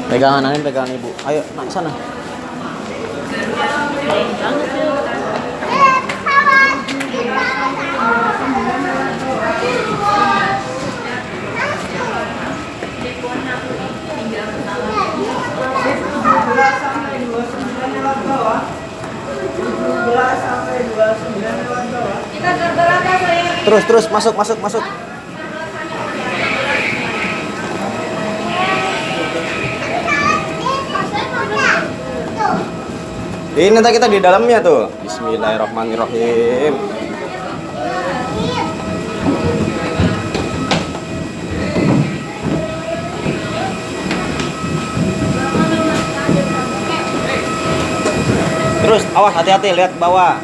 Pegangan Anin, pegangan ibu. Ayo naik sana. Terus masuk. Ini nanti kita di dalamnya tuh. Bismillahirrahmanirrahim. Terus awas, hati-hati, lihat ke bawah.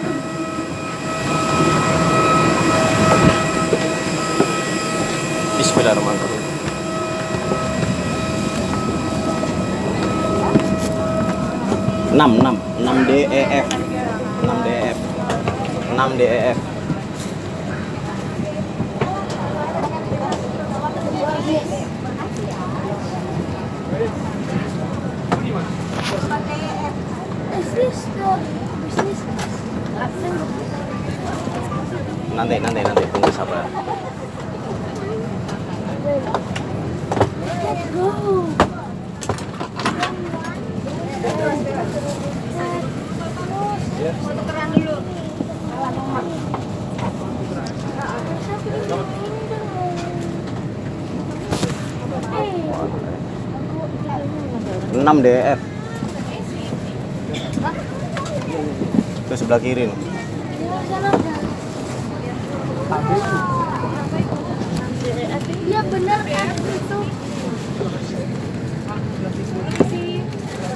Bismillahirrahmanirrahim. Enam DEF. Nanti tunggu sabar. Tukeran dulu. 6 DF. Ke sebelah kiri nih. Iya benar kan itu.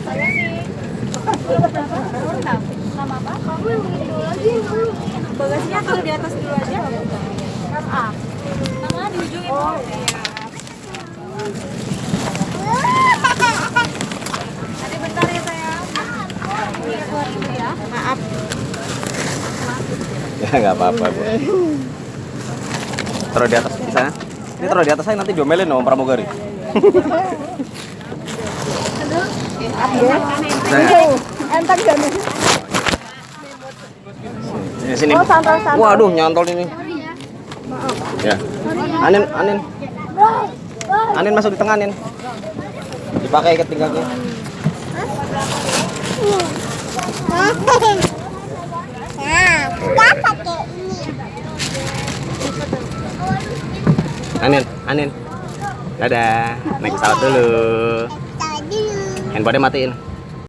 Saya nih. Nama apa? Kamu yang begini dulu lagi dulu. Bagasinya kalau di atas dulu aja. Kan A. Tangan di ujung itu. Oh iya. Tadi bentar ya sayang. Ini keluar dulu ya. Maaf. Ya nggak apa-apa Bu. Taruh di atas bisa? Ini taruh di atas saya nanti diomelin dong pramugari. Entar gak Sini. Oh, santol. Waduh, nyantol ini. Ya. Anin masuk di tengah, Anin. Dipakai ikat pinggangnya. Anin. Dadah. Naik pesawat dulu. Handphonenya matiin.